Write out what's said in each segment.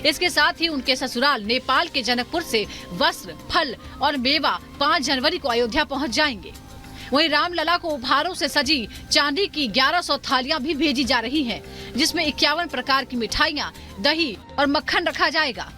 इसके साथ ही उनके ससुराल नेपाल के जनकपुर से वस्त्र, फल और मेवा 5 जनवरी को अयोध्या पहुंच जाएंगे। वहीं रामलला को उपहारों से सजी चांदी की 1100 थालियां भी भेजी जा रही हैं, जिसमें 51 प्रकार की मिठाइयां, दही और मक्खन रखा जाएगा।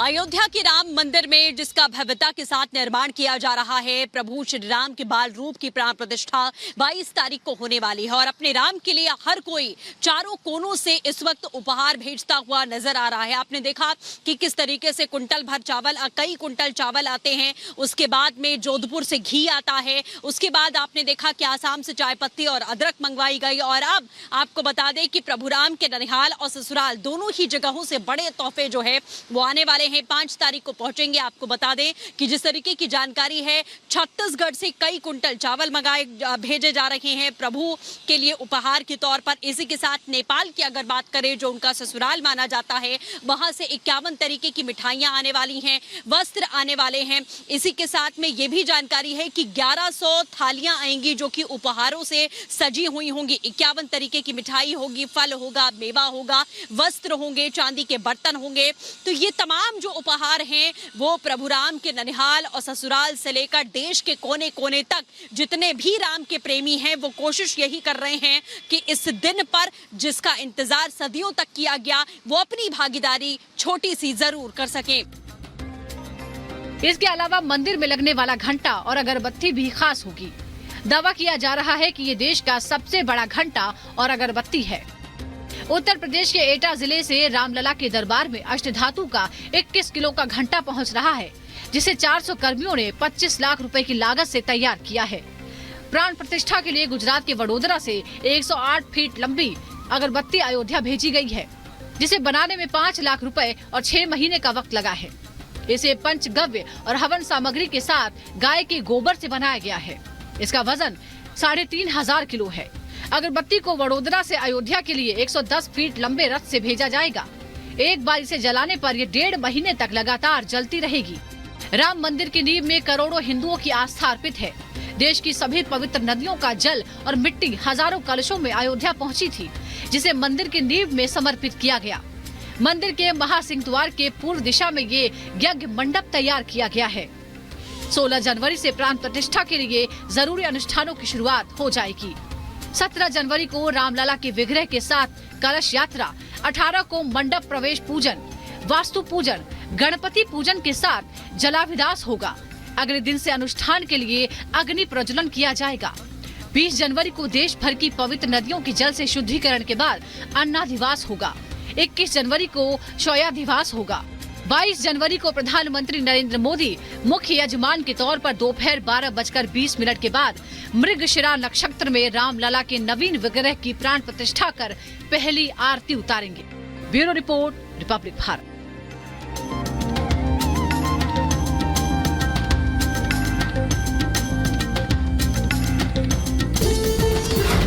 अयोध्या के राम मंदिर में जिसका भव्यता के साथ निर्माण किया जा रहा है, प्रभु श्री राम के बाल रूप की प्राण प्रतिष्ठा 22 तारीख को होने वाली है और अपने राम के लिए हर कोई चारों कोनों से इस वक्त उपहार भेजता हुआ नजर आ रहा है। आपने देखा कि किस तरीके से कुंटल भर चावल, कई कुंटल चावल आते हैं, उसके बाद में जोधपुर से घी आता है, उसके बाद आपने देखा कि आसाम से चाय पत्ती और अदरक मंगवाई गई और अब आपको बता दें कि प्रभु राम के ननिहाल और ससुराल दोनों ही जगहों से बड़े तोहफे जो है वो आने वाले हैं। 5 तारीख को पहुंचेंगे। आपको बता दें कि जिस तरीके की जानकारी है, छत्तीसगढ़ से कई कुंटल चावल भेजे जा रहे हैं प्रभु के लिए उपहार के तौर पर। इसी के साथ नेपाल की अगर बात करें, जो उनका ससुराल माना जाता है, वहां से 51 तरीके की मिठाइयां आने वाली हैं, वस्त्र आने वाले हैं। इसी के साथ में ये भी जानकारी है कि 1100 थालियां आएंगी जो कि उपहारों से सजी हुई होंगी। 51 तरीके की मिठाई होगी, फल होगा, मेवा होगा, वस्त्र होंगे, चांदी के बर्तन होंगे। तो ये तमाम जो उपहार हैं वो प्रभु राम के ननिहाल और ससुराल से लेकर देश के कोने कोने तक जितने भी राम के प्रेमी हैं वो कोशिश यही कर रहे हैं कि इस दिन पर जिसका इंतजार सदियों तक किया गया, वो अपनी भागीदारी छोटी सी जरूर कर सके। इसके अलावा मंदिर में लगने वाला घंटा और अगरबत्ती भी खास होगी। दावा किया जा रहा है कि ये देश का सबसे बड़ा घंटा और अगरबत्ती है। उत्तर प्रदेश के एटा जिले से रामलला के दरबार में अष्टधातु का 21 किलो का घंटा पहुंच रहा है, जिसे 400 कर्मियों ने 25 लाख रुपए की लागत से तैयार किया है। प्राण प्रतिष्ठा के लिए गुजरात के वडोदरा से 108 फीट लंबी अगरबत्ती अयोध्या भेजी गई है, जिसे बनाने में 5 लाख रुपए और 6 महीने का वक्त लगा है। इसे पंचगव्य और हवन सामग्री के साथ गाय के गोबर से बनाया गया है। इसका वजन 3500 किलो है। अगरबत्ती को वडोदरा से अयोध्या के लिए 110 फीट लंबे रथ से भेजा जाएगा। एक बार इसे जलाने पर ये 1.5 महीने तक लगातार जलती रहेगी। राम मंदिर की नींव में करोड़ों हिंदुओं की आस्था अर्पित है। देश की सभी पवित्र नदियों का जल और मिट्टी हजारों कलशों में अयोध्या पहुंची थी, जिसे मंदिर की नींव में समर्पित किया गया। मंदिर के महासिंह द्वार के पूर्व दिशा में ये यज्ञ मंडप तैयार किया गया है। 16 जनवरी से प्राण प्रतिष्ठा के लिए जरूरी अनुष्ठानों की शुरुआत हो जाएगी। 17 जनवरी को रामलला के विग्रह के साथ कलश यात्रा, 18 को मंडप प्रवेश पूजन, वास्तु पूजन, गणपति पूजन के साथ जलाभिदास होगा। अगले दिन से अनुष्ठान के लिए अग्नि प्रज्वलन किया जाएगा। 20 जनवरी को देश भर की पवित्र नदियों की जल से शुद्धिकरण के बाद अन्नाधिवास होगा। 21 जनवरी को शौयाधिवास होगा। 22 जनवरी को प्रधानमंत्री नरेंद्र मोदी मुख्य यजमान के तौर पर दोपहर 12:20 के बाद मृगशिरा नक्षत्र में रामलला के नवीन विग्रह की प्राण प्रतिष्ठा कर पहली आरती उतारेंगे। Bureau report, Republic Bharat.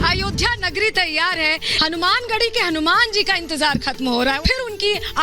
Ayodhya नगरी तैयार है। हनुमानगढ़ी के हनुमान जी का इंतजार खत्म हो रहा है, फिर उनकी